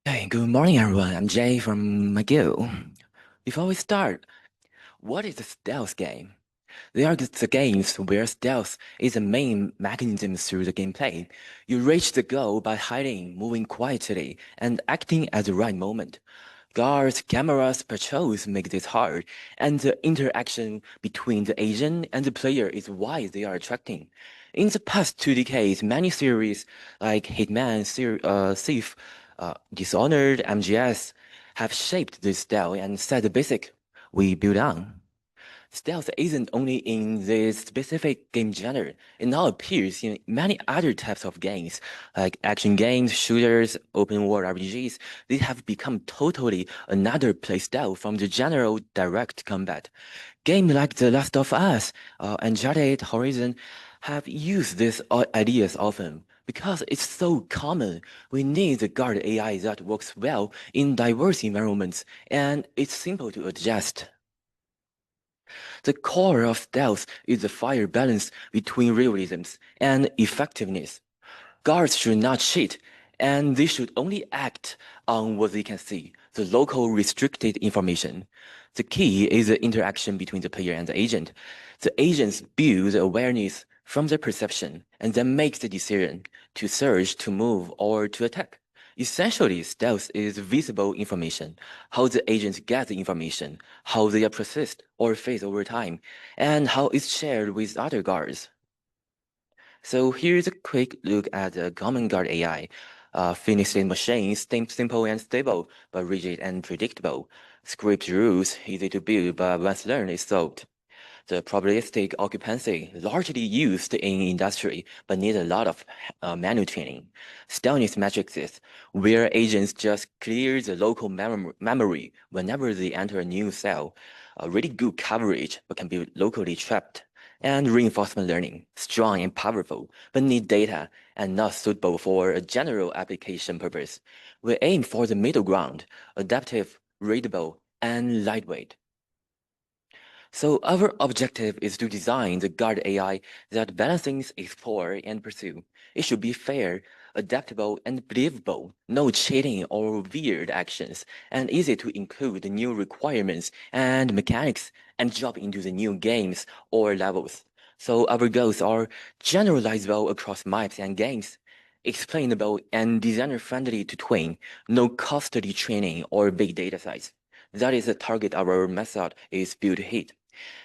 Hey, good morning, everyone. I'm Jay from McGill. Before we start, what is a stealth game? They are the games where stealth is the main mechanism through the gameplay. You reach the goal by hiding, moving quietly, and acting at the right moment. Guards, cameras, patrols make this hard, and the interaction between the agent and the player is why they are attracting. In the past 2 decades, many series like Hitman, Thief, Dishonored, MGS have shaped this style and set the basic we build on. Stealth isn't only in this specific game genre, it now appears in many other types of games, like action games, shooters, open world RPGs. They have become totally another playstyle from the general direct combat. Games like The Last of Us, Uncharted, Horizon have used these ideas often. Because it's so common, we need the guard AI that works well in diverse environments, and it's simple to adjust. The core of stealth is the fire balance between realisms and effectiveness. Guards should not cheat, and they should only act on what they can see, the local restricted information. The key is the interaction between the player and the agent. The agents build awareness from their perception and then make the decision to search, to move, or to attack. Essentially, stealth is visible information, how the agents get the information, how they are processed or phased over time, and how it's shared with other guards. So here's a quick look at the common guard AI. Finished state machines, simple and stable, but rigid and predictable. Script rules, easy to build, but once learned, is solved. The probabilistic occupancy, largely used in industry, but need a lot of manual training. Stillness matrices, where agents just clear the local memory whenever they enter a new cell. Really good coverage, but can be locally trapped. And reinforcement learning, strong and powerful, but need data and not suitable for a general application purpose. We aim for the middle ground, adaptive, readable, and lightweight. So our objective is to design the guard AI that balances explore and pursue. It should be fair, adaptable, and believable, no cheating or weird actions, and easy to include the new requirements and mechanics and drop into the new games or levels. So our goals are generalizable across maps and games, explainable and designer-friendly to twin, no costly training or big data size. That is the target our method is built to hit.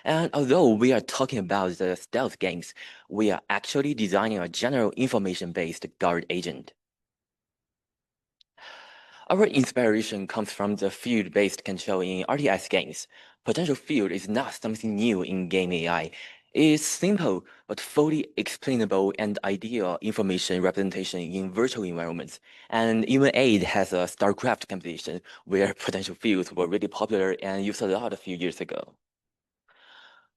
And although we are talking about the stealth games, we are actually designing a general information-based guard agent. Our inspiration comes from the field-based control in RTS games. Potential field is not something new in game AI. It's simple but fully explainable and ideal information representation in virtual environments. And even AIIDE has a StarCraft competition where potential fields were really popular and used a lot a few years ago.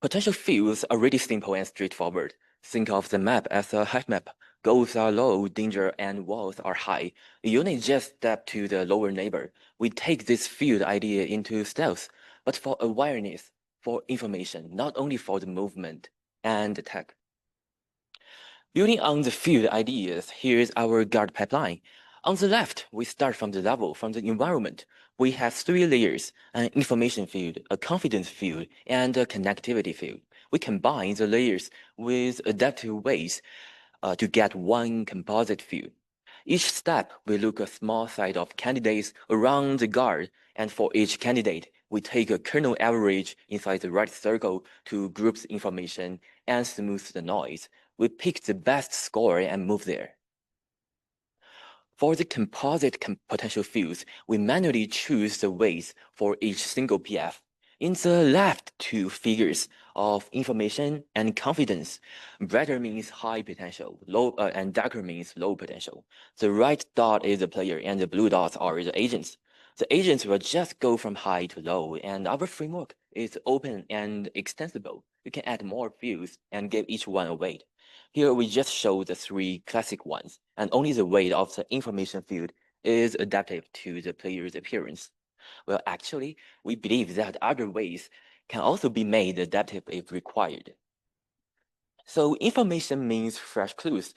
Potential fields are really simple and straightforward. Think of the map as a height map. Goals are low, danger and walls are high. You only just step to the lower neighbor. We take this field idea into stealth, but for awareness, for information, not only for the movement and attack. Building on the field ideas, here's our guard pipeline. On the left, we start from the level, from the environment. We have 3 layers, an information field, a confidence field, and a connectivity field. We combine the layers with adaptive ways to get one composite field. Each step, we look a small set of candidates around the guard, and for each candidate, we take a kernel average inside the right circle to group the information and smooth the noise. We pick the best score and move there. For the composite potential fields, we manually choose the weights for each single PF. In the left two figures of information and confidence, brighter means high potential, low and darker means low potential. The right dot is the player and the blue dots are the agents. The agents will just go from high to low, and our framework is open and extensible. You can add more fields and give each one a weight. Here we just show the 3 classic ones, and only the weight of the information field is adaptive to the player's appearance. Well, actually, we believe that other ways can also be made adaptive if required. So information means fresh clues.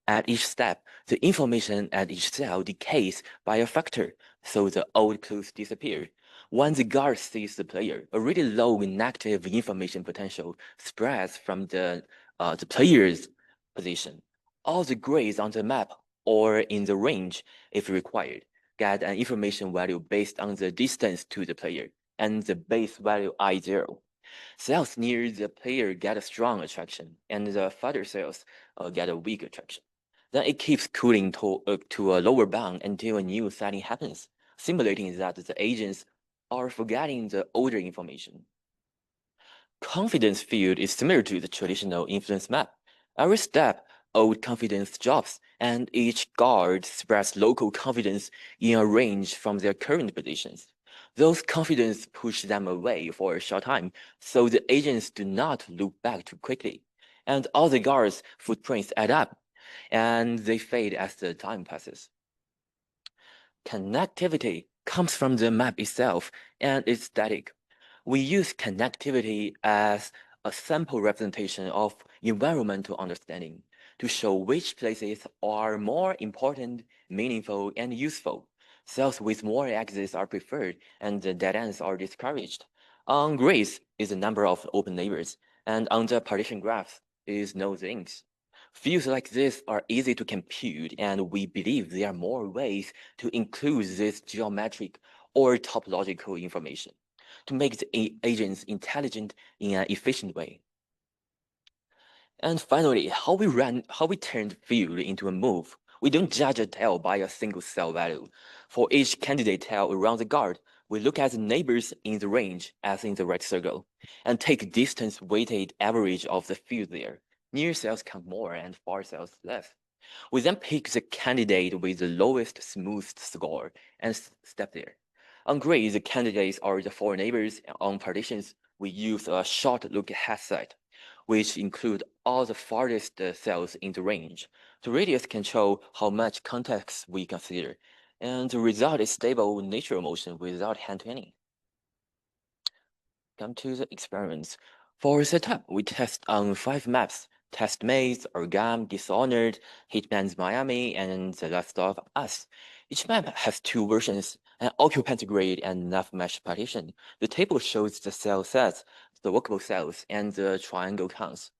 At each step, the information at each cell decays by a factor, so the old clues disappear. Once the guard sees the player, a really low negative information potential spreads from the player's position. All the grays on the map or in the range, if required, get an information value based on the distance to the player and the base value I0. Cells near the player get a strong attraction, and the further cells get a weak attraction. Then it keeps cooling to a lower bound until a new setting happens, simulating that the agents are forgetting the older information. Confidence field is similar to the traditional influence map. Every step, old confidence drops, and each guard spreads local confidence in a range from their current positions. Those confidence push them away for a short time, so the agents do not loop back too quickly. And all the guards' footprints add up, and they fade as the time passes. Connectivity comes from the map itself, and it's static. We use connectivity as a sample representation of environmental understanding to show which places are more important, meaningful, and useful. Cells with more axes are preferred, and the dead ends are discouraged. On grays is the number of open neighbors, and on the partition graphs is no zincs. Fields like this are easy to compute, and we believe there are more ways to include this geometric or topological information to make the agents intelligent in an efficient way. And finally, how we turn the field into a move. We don't judge a tile by a single cell value. For each candidate tile around the guard, we look at the neighbors in the range, as in the right circle, and take distance-weighted average of the field there. Near cells count more and far cells less. We then pick the candidate with the lowest smoothed score and step there. On gray, the candidates are the four neighbors. On partitions, we use a short look ahead set, which include all the farthest cells in the range. The radius can show how much context we consider, and the result is stable natural motion without hand-turning. Come to the experiments. For setup, we test on 5 maps: Test Maze, Orgam, Dishonored, Hitman's Miami, and The Last of Us. Each map has 2 versions, an occupant grid and enough mesh partition. The table shows the cell sets, the workable cells, and the triangle counts.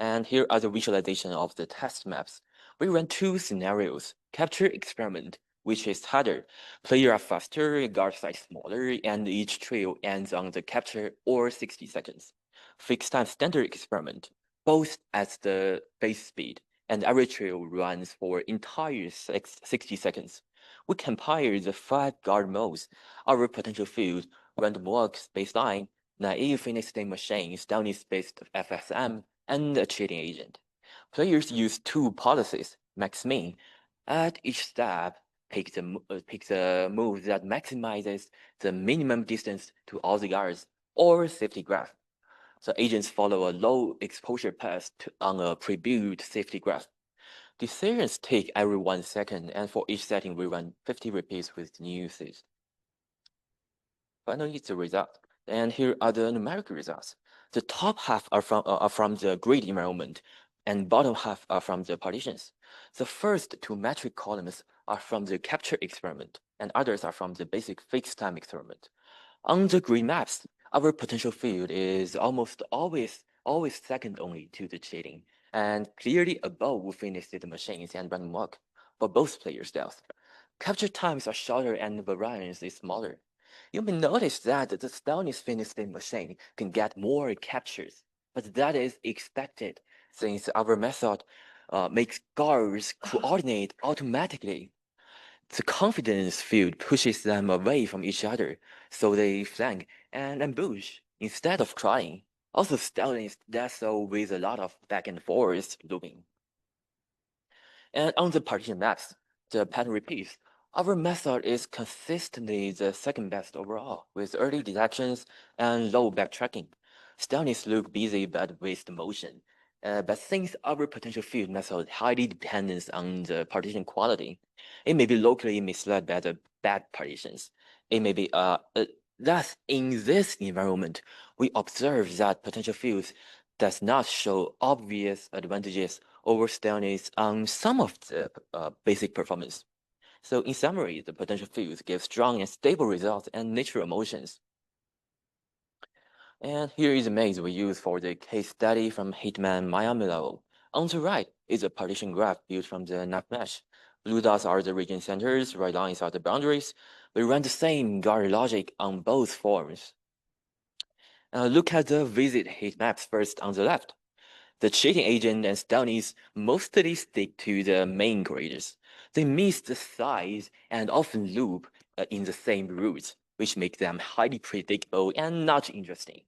And here are the visualization of the test maps. We run 2 scenarios: capture experiment, which is harder. Player are faster, guard size smaller, and each trail ends on the capture or 60 seconds. Fixed time standard experiment, both at the base speed, and every trail runs for entire 60 seconds. We compare the 5 guard modes: our potential field, random walks baseline, naive finite state machine, Stoneys-based FSM, and a cheating agent. Players use 2 policies, max min. At each step, pick the move that maximizes the minimum distance to all the guards or safety graph. The agents follow a low exposure path on a pre-built safety graph. Decisions take every 1 second, and for each setting, we run 50 repeats with new seeds. Finally, the result. And here are the numerical results. The top half are from the grid environment, and bottom half are from the partitions. The first 2 metric columns are from the capture experiment, and others are from the basic fixed time experiment. On the grid maps, our potential field is almost always second only to the cheating, and clearly above finished machines and random walk for both player styles. Capture times are shorter and variance is smaller. You may notice that the Stoneys finished machine can get more captures, but that is expected since our method makes guards coordinate automatically. The confidence field pushes them away from each other, so they flank and ambush instead of trying. Also, Stoneys does so with a lot of back and forth looping. And on the partition maps, the pattern repeats. Our method is consistently the second best overall, with early detections and low backtracking. Stoneys look busy but waste motion. But since our potential field method highly depends on the partition quality, it may be locally misled by the bad partitions. It may be thus in this environment, we observe that potential fields does not show obvious advantages over stillness on some of the basic performance. So in summary, the potential fields give strong and stable results and natural motions. And here is a maze we use for the case study from Hitman Miami level. On the right is a partition graph built from the nav mesh. Blue dots are the region centers, red lines are the boundaries. We run the same guard logic on both forms. Look at the visit heat maps first on the left. The cheating agent and stonies mostly stick to the main corridors. They miss the size and often loop in the same routes, which make them highly predictable and not interesting.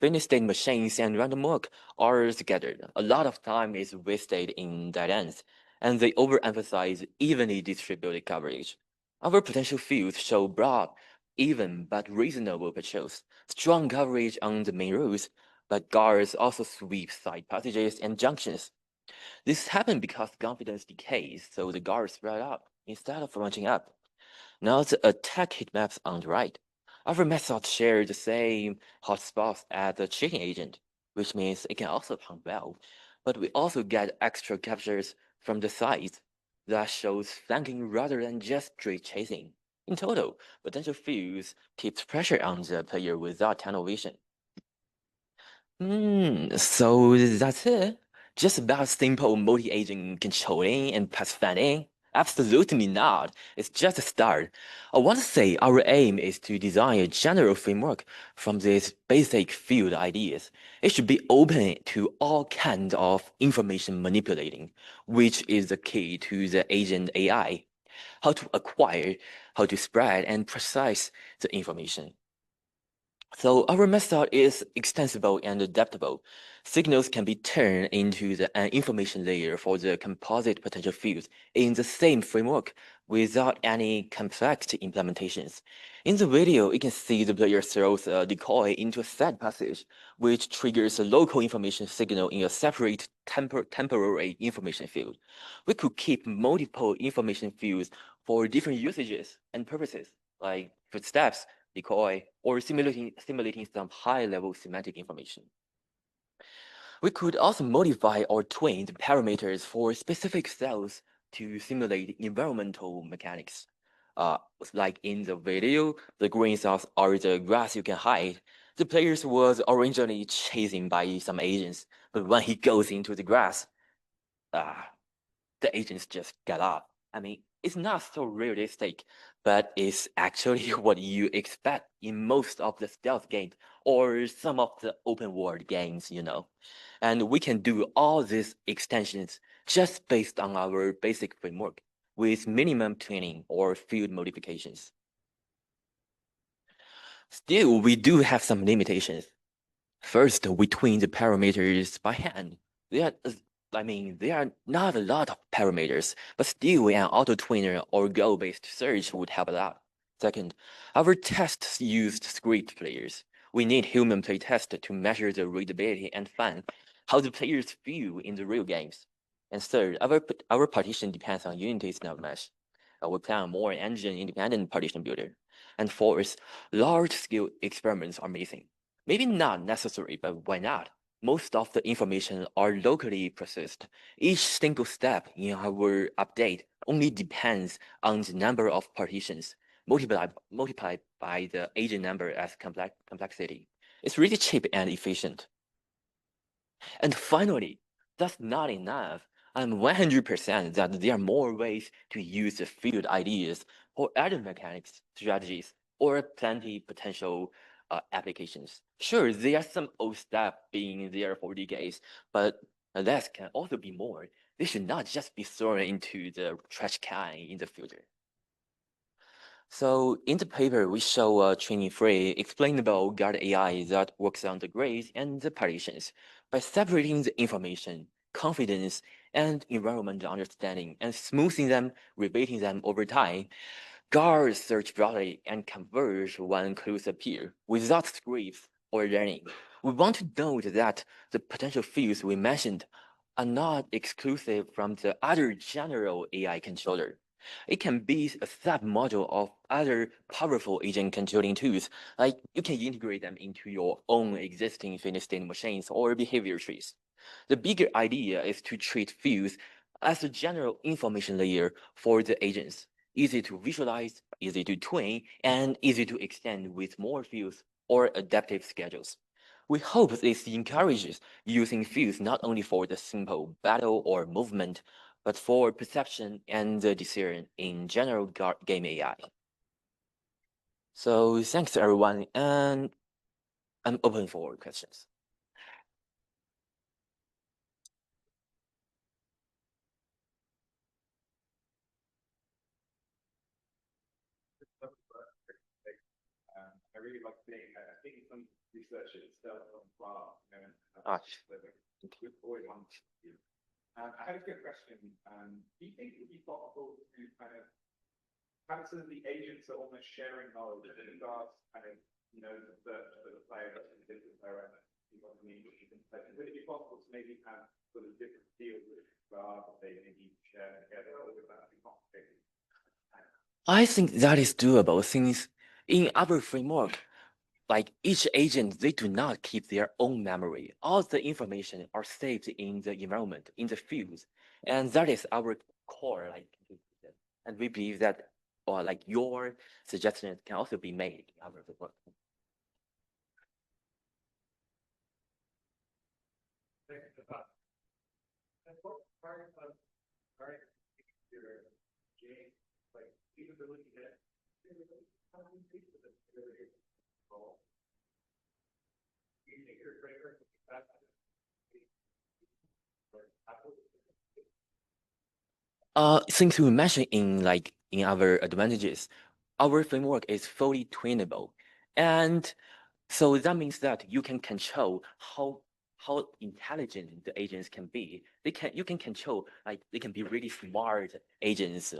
Finish state machines and random walk are scattered. A lot of time is wasted in dead ends, and they overemphasize evenly distributed coverage. Our potential fields show broad, even but reasonable patrols, strong coverage on the main routes, but guards also sweep side passages and junctions. This happens because confidence decays, so the guards spread out instead of bunching up. Now the attack heat maps on the right. Our method shares the same hotspots as the cheating agent, which means it can also pump well, but we also get extra captures from the sides. That shows flanking rather than just straight chasing. In total, potential fields keeps pressure on the player without tunnel vision. So that's it? Just about simple multi-agent controlling and pathfinding? Absolutely not. It's just a start. I want to say our aim is to design a general framework from these basic field ideas. It should be open to all kinds of information manipulating, which is the key to the agent AI. How to acquire, how to spread, and process the information. So our method is extensible and adaptable. Signals can be turned into an information layer for the composite potential fields in the same framework without any complex implementations. In the video, you can see the player throws a decoy into a set passage, which triggers a local information signal in a separate temporary information field. We could keep multiple information fields for different usages and purposes, like footsteps, decoy, or simulating some high-level semantic information. We could also modify or twin the parameters for specific cells to simulate environmental mechanics. Like in the video, the green cells are the grass you can hide. The player was originally chasing by some agents, but when he goes into the grass, uh, the agents just get up. I mean, it's not so realistic, but it's actually what you expect in most of the stealth games or some of the open world games, you know. And we can do all these extensions just based on our basic framework with minimum tuning or field modifications. Still, we do have some limitations. First, we twin the parameters by hand. There are not a lot of parameters, but still an auto-twinner or goal-based search would help a lot. Second, our tests used script players. We need human playtest to measure the readability and find how the players feel in the real games. And third, our partition depends on Unity's nav mesh. We plan on more engine-independent partition builder. And fourth, large-scale experiments are missing. Maybe not necessary, but why not? Most of the information are locally processed. Each single step in our update only depends on the number of partitions multiplied by the agent number as complexity. It's really cheap and efficient. And finally, that's not enough. I'm 100% that there are more ways to use the field ideas or other mechanics, strategies, or plenty potential applications. Sure, there are some old stuff being there for decades, but less can also be more. They should not just be thrown into the trash can in the future. So in the paper, we show a training-free, explainable guard AI that works on the grades and the partitions by separating the information, confidence, and environmental understanding and smoothing them, rebating them over time. Guards search broadly and converge when clues appear without scripts or learning. We want to note that the potential fields we mentioned are not exclusive from the other general AI controller. It can be a sub-module of other powerful agent controlling tools, like you can integrate them into your own existing finished state machines or behavior trees. The bigger idea is to treat fields as a general information layer for the agents, easy to visualize, easy to twin, and easy to extend with more fields or adaptive schedules. We hope this encourages using fields not only for the simple battle or movement, but for perception and the decision in general game AI. So thanks everyone, and I'm open for questions. I really like seeing. I think some research itself on far, always wanted to. I had a good question. Do you think it would be possible to kind of have some of the agents are almost sharing knowledge in regards kind of the search for the player versus the different player? Would it be possible to maybe have sort of different fields that they maybe share together, or would that be complicated? I think that is doable since in our framework, like each agent, they do not keep their own memory. All the information are saved in the environment, in the fields, and that is our core. And we believe that, or like your suggestion can also be made in our framework. Since we mentioned in our advantages, our framework is fully trainable, and so that means that you can control how intelligent the agents can be. You can control they can be really smart agents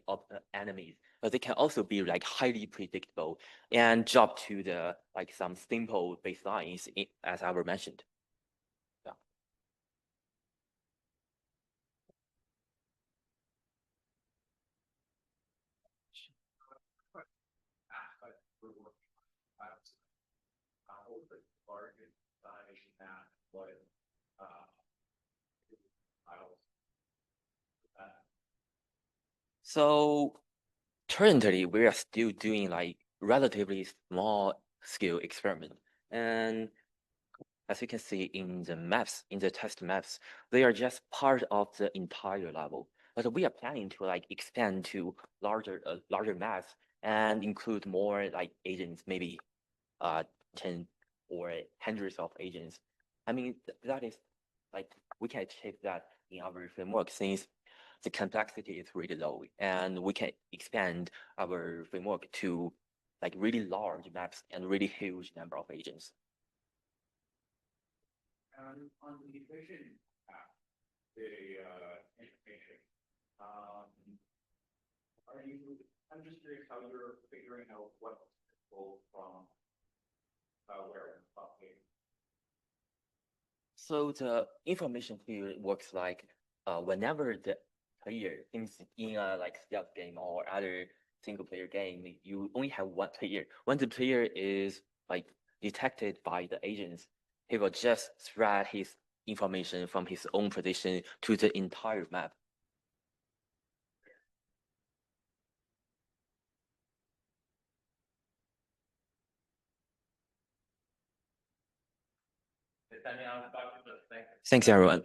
of enemies, but they can also be highly predictable and drop to the some simple baselines as I mentioned. Yeah. So currently we are still doing relatively small scale experiment, and as you can see in the maps, in the test maps, they are just part of the entire level. But we are planning to expand to larger maps and include more agents, maybe 10 or hundreds of agents. I mean, that is we can achieve that in our framework since the complexity is really low, and we can expand our framework to really large maps and really huge number of agents. On the vision app, the information, I'm just curious how you're figuring out what's visible from where it's talking. So the information field works whenever the player thinks in a stealth game or other single player game, you only have one player. When the player is detected by the agents, he will just spread his information from his own position to the entire map. Thanks, everyone.